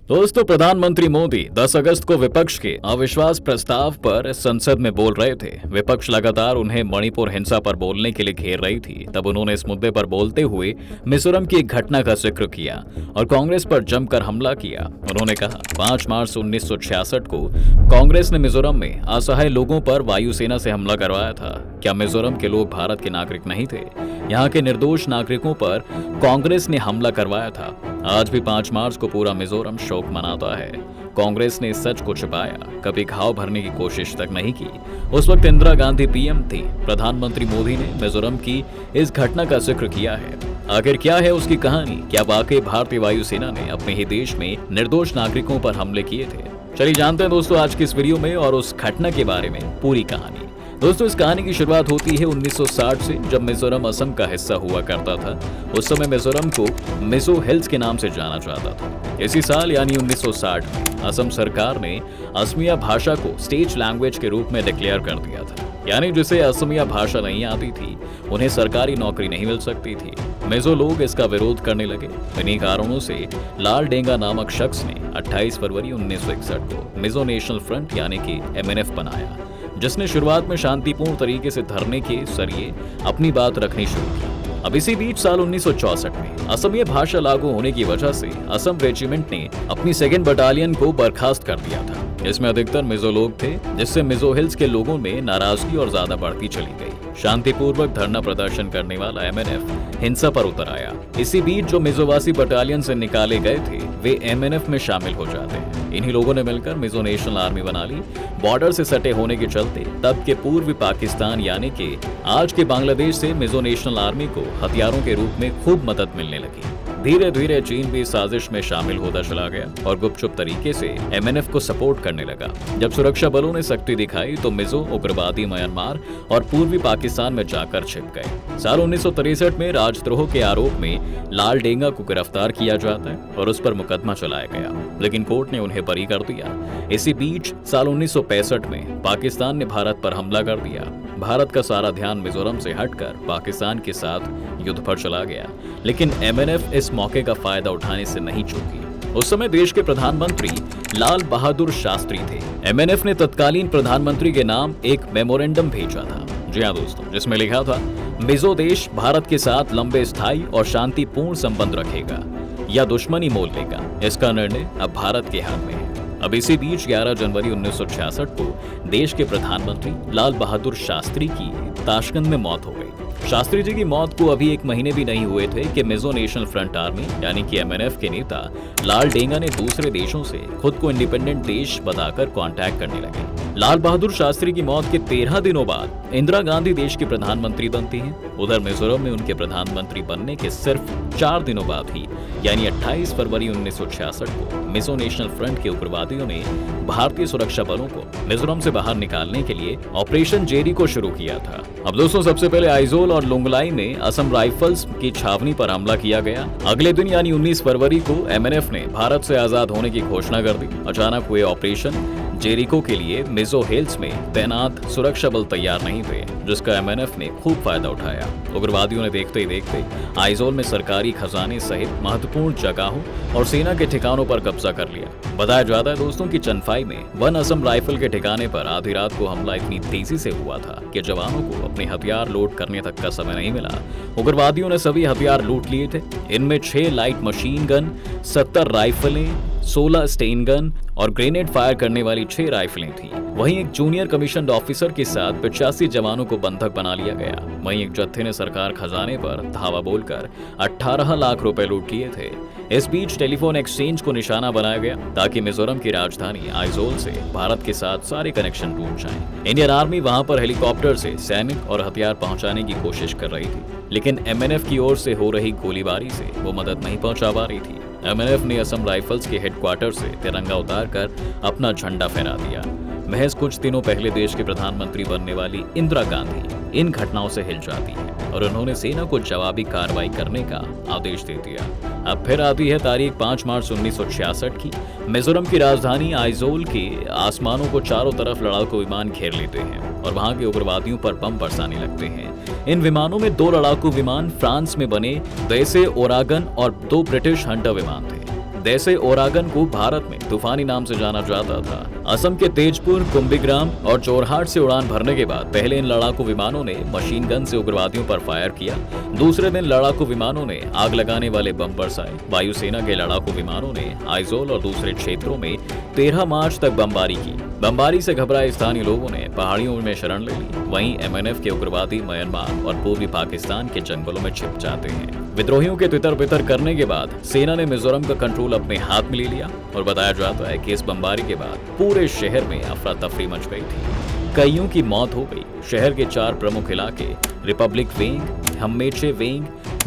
दोस्तों, प्रधानमंत्री मोदी 10 अगस्त को विपक्ष के अविश्वास प्रस्ताव पर संसद में बोल रहे थे। विपक्ष लगातार उन्हें मणिपुर हिंसा पर बोलने के लिए घेर रही थी। तब उन्होंने इस मुद्दे पर बोलते हुए मिजोरम की एक घटना का जिक्र किया और कांग्रेस पर जमकर हमला किया। उन्होंने कहा, 5 मार्च 1966 को कांग्रेस ने मिजोरम में असहाय लोगों पर वायुसेना से हमला करवाया था। क्या मिजोरम के लोग भारत के नागरिक नहीं थे? यहाँ के निर्दोष नागरिकों पर कांग्रेस ने हमला करवाया था। आज भी 5 मार्च को पूरा मिजोरम शोक मनाता है। कांग्रेस ने इस सच को छिपाया, कभी घाव भरने की कोशिश तक नहीं की। उस वक्त इंदिरा गांधी पीएम थी। प्रधानमंत्री मोदी ने मिजोरम की इस घटना का जिक्र किया है। आखिर क्या है उसकी कहानी? क्या वाकई भारतीय वायुसेना ने अपने ही देश में निर्दोष नागरिकों पर हमले किए थे? चलिए जानते हैं दोस्तों आज की इस वीडियो में और उस घटना के बारे में पूरी कहानी। दोस्तों, इस कहानी की शुरुआत होती है 1960 से, जब मिजोरम असम का हिस्सा हुआ करता था। उस समय मिजोरम को मिजो हिल्स के नाम से जाना जाता था। इसी साल यानी 1960 में असम सरकार ने असमिया भाषा को स्टेट लैंग्वेज के रूप में डिक्लेयर कर दिया था। यानी जिसे असमिया भाषा नहीं आती थी उन्हें सरकारी नौकरी नहीं मिल सकती थी। मिजो लोग इसका विरोध करने लगे। इन्हीं कारणों से लाल डेंगा नामक शख्स ने 28 फरवरी 1961 को मिजो नेशनल फ्रंट यानी कि MNF बनाया, जिसने शुरुआत में शांतिपूर्ण तरीके से धरने के जरिए अपनी बात रखनी शुरू की। अब इसी बीच साल 1964 में असमिया भाषा लागू होने की वजह से असम रेजिमेंट ने अपनी 2nd बटालियन को बर्खास्त कर दिया था। इसमें अधिकतर मिजो लोग थे, जिससे मिजो हिल्स के लोगों में नाराजगी और ज्यादा बढ़ती चली गई। शांतिपूर्वक धरना प्रदर्शन करने वाला MNF हिंसा पर उतर आया। इसी बीच जो मिजोवासी बटालियन से निकाले गए थे वे MNF में शामिल हो जाते हैं। इन्हीं लोगों ने मिलकर मिजो नेशनल आर्मी बना ली। बॉर्डर से सटे होने के चलते तब के पूर्वी पाकिस्तान यानी कि आज के बांग्लादेश से मिजो नेशनल आर्मी को हथियारों के रूप में खूब मदद मिलने लगी। धीरे धीरे चीन भी साजिश में शामिल होता चला गया और गुपचुप तरीके से MNF को सपोर्ट करने लगा। जब सुरक्षा बलों ने सख्ती दिखाई तो मिजो उग्रवादी म्यांमार और पूर्वी पाकिस्तान में जाकर छिप गए। साल 1963 में राजद्रोह के आरोप में लाल डेंगा को गिरफ्तार किया जाता है और उस पर मुकदमा चलाया गया, लेकिन कोर्ट ने उन्हें बरी कर दिया। इसी बीच साल 1965 में पाकिस्तान ने भारत पर हमला कर दिया। भारत का सारा ध्यान मिजोरम से हटकर पाकिस्तान के साथ युद्ध पर चला गया, लेकिन MNF इस मौके का फायदा उठाने से नहीं चूकी। उस समय देश के प्रधानमंत्री लाल बहादुर शास्त्री थे। MNF ने तत्कालीन प्रधानमंत्री के नाम एक मेमोरेंडम भेजा था, जी हाँ दोस्तों, जिसमें लिखा था, मिजो देश भारत के साथ लंबे स्थायी और शांतिपूर्ण संबंध रखेगा या दुश्मनी मोल लेगा। इसका निर्णय अब भारत के हाथ में है। अब इसी बीच 11 जनवरी 1966 को देश के प्रधानमंत्री लाल बहादुर शास्त्री की ताशकंद में मौत हो गई। शास्त्री जी की मौत को अभी 1 महीने भी नहीं हुए थे कि मिजो नेशनल फ्रंट आर्मी यानी कि MNF के नेता लाल डेंगा ने दूसरे देशों से खुद को इंडिपेंडेंट देश बताकर कांटेक्ट करने लगे। लाल बहादुर शास्त्री की मौत के 13 दिनों बाद इंदिरा गांधी देश की प्रधानमंत्री बनती हैं। उधर मिजोरम में उनके प्रधानमंत्री बनने के सिर्फ 4 दिनों बाद ही यानी 28 फरवरी 1966 को मिजो नेशनल फ्रंट के उग्रवादियों ने भारतीय सुरक्षा बलों को मिजोरम से बाहर निकालने के लिए ऑपरेशन जेरी को शुरू किया था। अब दोस्तों, सबसे पहले आइजोल और लुंगलाई में असम राइफल्स की छावनी पर हमला किया गया। अगले दिन यानी 19 फरवरी को MNF ने भारत से आजाद होने की घोषणा कर दी। अचानक हुए ऑपरेशन जेरिको के लिए मिजो हिल्स में तैनात सुरक्षा बल तैयार नहीं थे, जिसका MNF ने खूब फायदा उठाया। उग्रवादियों ने देखते ही देखते आइजोल में सरकारी खजाने सहित महत्वपूर्ण जगहों और सेना के ठिकानों पर कब्जा कर लिया। बताया जाता है दोस्तों कि चनफाई में 1 असम राइफल के ठिकाने पर आधी रात को हमला इतनी तेजी से हुआ था कि जवानों को अपने हथियार लोड करने तक का समय नहीं मिला। उग्रवादियों ने सभी हथियार लूट लिए थे। इनमें 6 light machine gun, 70 राइफलें, 16 Sten gun और ग्रेनेड फायर करने वाली 6 राइफलें थी। वहीं एक जूनियर कमीशन्ड ऑफिसर के साथ 85 जवानों को बंधक बना लिया गया। वहीं एक जत्थे ने सरकार खजाने पर धावा बोलकर 18 लाख रुपए लूट लिए थे। इस बीच टेलीफोन एक्सचेंज को निशाना बनाया गया ताकि मिजोरम की राजधानी आइजोल से भारत के साथ सारे कनेक्शन टूट जाएं। इंडियन आर्मी वहां पर हेलीकॉप्टर से सैनिक और हथियार पहुंचाने की कोशिश कर रही थी, लेकिन MNF की ओर से हो रही गोलीबारी से वो मदद नहीं पहुंचा पा रही थी। MNF ने असम राइफल्स के हेडक्वार्टर से तिरंगा उतारकर अपना झंडा फहरा दिया। महज कुछ दिनों पहले देश के प्रधानमंत्री बनने वाली इंदिरा गांधी इन घटनाओं से हिल जाती है और उन्होंने सेना को जवाबी कार्रवाई करने का आदेश दे दिया। अब फिर आती है तारीख 5 मार्च 1966 की। मिजोरम की राजधानी आइजोल के आसमानों को चारों तरफ लड़ाकू विमान घेर लेते हैं और वहां के उग्रवादियों पर बम बरसाने लगते हैं। इन विमानों में 2 लड़ाकू विमान फ्रांस में बने वैसे ओरागन और 2 ब्रिटिश हंटर विमान थे। जैसे ओरागन को भारत में तूफानी नाम से जाना जाता था। असम के तेजपुर, कुंभीग्राम और जोरहाट से उड़ान भरने के बाद पहले इन लड़ाकू विमानों ने मशीन गन से उग्रवादियों पर फायर किया। दूसरे दिन लड़ाकू विमानों ने आग लगाने वाले बम बरसाए। वायुसेना के लड़ाकू विमानों ने आइजोल और दूसरे क्षेत्रों में 13 मार्च तक बमबारी की। बमबारी से घबराए स्थानीय लोगों ने पहाड़ियों में शरण ले ली। वहीं एमएनएफ के उग्रवादी म्यांमार और पूर्वी पाकिस्तान के जंगलों में छिप जाते हैं। विद्रोहियों के तितर बितर करने के बाद सेना ने मिजोरम का कंट्रोल अपने हाथ में ले लिया और बताया जाता है कि इस बमबारी के बाद पूरे शहर में अफरा तफरी मच गई थी। कईयों की मौत हो गई। शहर के 4 प्रमुख इलाके रिपब्लिक वेंग, हम्मेचे वेंग,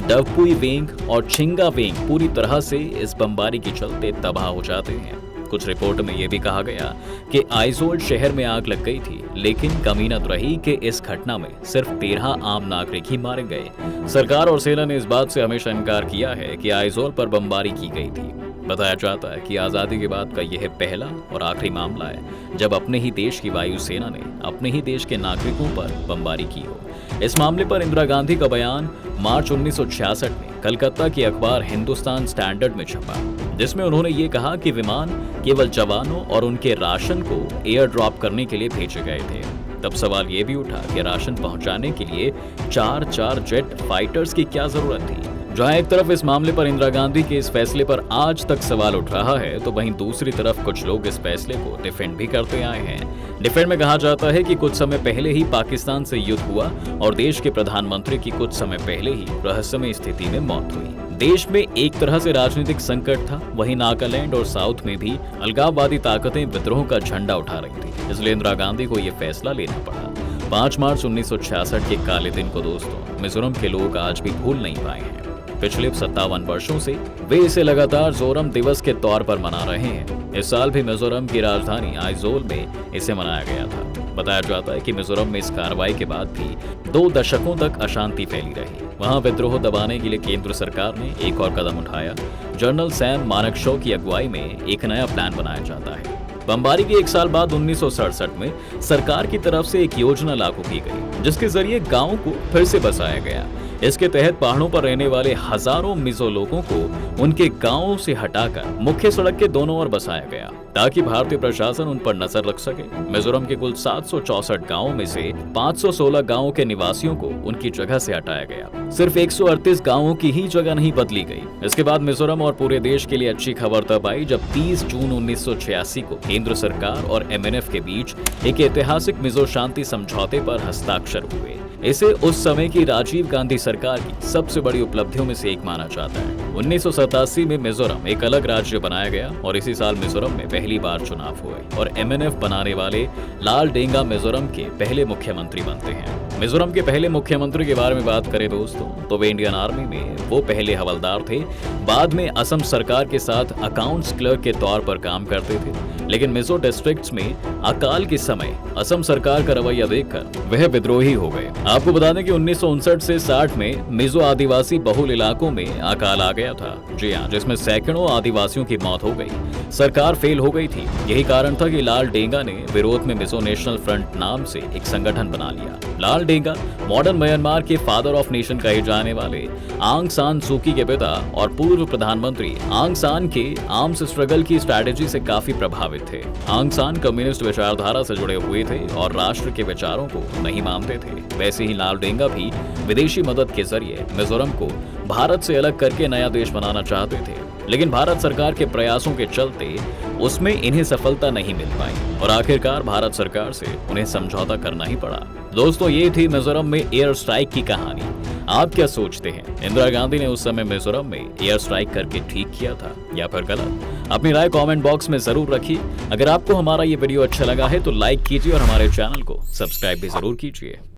डवपुई वेंग और छिंगा वेंग पूरी तरह से इस बमबारी के चलते तबाह हो जाते हैं। कुछ रिपोर्ट में यह भी कहा गया कि आइजोल शहर में आग लग गई थी, लेकिन कमीनत रही कि इस घटना में सिर्फ 13 आम नागरिक ही मारे गए। सरकार और सेना ने इस बात से हमेशा इनकार किया है कि आइजोल पर बमबारी की गई थी। बताया जाता है कि आजादी के बाद का यह पहला और आखिरी मामला है जब अपने ही देश की वायुसेना ने अपने ही देश के नागरिकों पर बमबारी की हो। इस मामले पर इंदिरा गांधी का बयान मार्च 1966 में कलकत्ता की अखबार हिंदुस्तान स्टैंडर्ड में छपा, जिसमें उन्होंने ये कहा कि विमान केवल जवानों और उनके राशन को एयर ड्रॉप करने के लिए भेजे गए थे। तब सवाल ये भी उठा कि राशन पहुंचाने के लिए 4 जेट फाइटर्स की क्या जरूरत थी। जहां एक तरफ इस मामले पर इंदिरा गांधी के इस फैसले पर आज तक सवाल उठ रहा है, तो वहीं दूसरी तरफ कुछ लोग इस फैसले को डिफेंड भी करते आए हैं। डिफेंड में कहा जाता है कि कुछ समय पहले ही पाकिस्तान से युद्ध हुआ और देश के प्रधानमंत्री की कुछ समय पहले ही रहस्यमय स्थिति में मौत हुई। देश में एक तरह से राजनीतिक संकट था, वहीं नागालैंड और साउथ में भी अलगाववादी ताकतें विद्रोह का झंडा उठा रही थी। इसलिए इंदिरा गांधी को यह फैसला लेना पड़ा। 5 मार्च 1966 के काले दिन को दोस्तों मिजोरम के लोग आज भी भूल नहीं पाए हैं। पिछले 57 वर्षों से वे इसे लगातार जोरम दिवस के तौर पर मना रहे हैं। इस साल भी मिजोरम की राजधानी आइजोल में इसे मनाया गया था। बताया जाता है कि मिजोरम में इस कार्रवाई के बाद भी 2 दशकों तक अशांति फैली रही। वहां विद्रोह दबाने के लिए केंद्र सरकार ने एक और कदम उठाया। जनरल सैम मानेकशॉ की अगुवाई में एक नया प्लान बनाया जाता है। बमबारी के 1 साल बाद 1967 में सरकार की तरफ से एक योजना लागू की गई, जिसके जरिए गांवों को फिर से बसाया गया। इसके तहत पहाड़ों पर रहने वाले हजारों मिजो लोगों को उनके गांवों से हटाकर मुख्य सड़क के दोनों ओर बसाया गया, ताकि भारतीय प्रशासन उन पर नजर रख सके। मिजोरम के कुल 764 गांवों में से 516 गांवों के निवासियों को उनकी जगह से हटाया गया। सिर्फ 138 गांवों की ही जगह नहीं बदली गई। इसके बाद मिजोरम और पूरे देश के लिए अच्छी खबर तब आई जब 30 जून 1986 को केंद्र सरकार और एमएनएफ के बीच एक ऐतिहासिक मिजो शांति समझौते पर हस्ताक्षर हुए। इसे उस समय की राजीव गांधी सरकार की सबसे बड़ी उपलब्धियों में से एक माना जाता है। 1987 में मिजोरम एक अलग राज्य बनाया गया और इसी साल मिजोरम में पहली बार चुनाव हुए और एमएनएफ बनाने वाले लाल डेंगा मिजोरम के पहले मुख्यमंत्री बनते हैं। मिजोरम के पहले मुख्यमंत्री के बारे में बात करें दोस्तों, तो वे इंडियन आर्मी में वो पहले हवलदार थे। बाद में असम सरकार के साथ अकाउंट्स क्लर्क के तौर पर काम करते थे, लेकिन मिजो डिस्ट्रिक्ट्स में अकाल के समय असम सरकार का रवैया देखकर वह विद्रोही हो गए। आपको बता दें कि 1959 से 60 में मिजो आदिवासी बहुल इलाकों में अकाल आ गया था। जी हाँ, जिसमें सैकड़ों आदिवासियों की मौत हो गई। सरकार फेल हो गई थी। यही कारण था कि लाल डेंगा ने विरोध में मिजो नेशनल फ्रंट नाम से एक संगठन बना लिया। लाल डेंगा मॉडर्न म्यांमार के फादर ऑफ नेशन कहे जाने वाले आंग सान सूकी के पिता और पूर्व प्रधानमंत्री आंग सान के आर्म्स स्ट्रगल की स्ट्रैटेजी से काफी प्रभावित थे। आंग सान कम्युनिस्ट विचारधारा से जुड़े हुए थे और राष्ट्र के विचारों को नहीं मानते थे। वैसे ही लाल डेंगा भी विदेशी मदद के जरिए मिजोरम को भारत से अलग करके नया देश बनाना चाहते थे, लेकिन भारत सरकार के प्रयासों के चलते उसमें इन्हें सफलता नहीं मिल पाई और आखिरकार भारत सरकार से उन्हें समझौता करना ही पड़ा। दोस्तों, ये थी मिजोरम में एयर स्ट्राइक की कहानी। आप क्या सोचते हैं, इंदिरा गांधी ने उस समय मिजोरम में एयर स्ट्राइक करके ठीक किया था या फिर गलत? अपनी राय कमेंट बॉक्स में जरूर रखिए। अगर आपको हमारा ये वीडियो अच्छा लगा है तो लाइक कीजिए और हमारे चैनल को सब्सक्राइब भी जरूर कीजिए।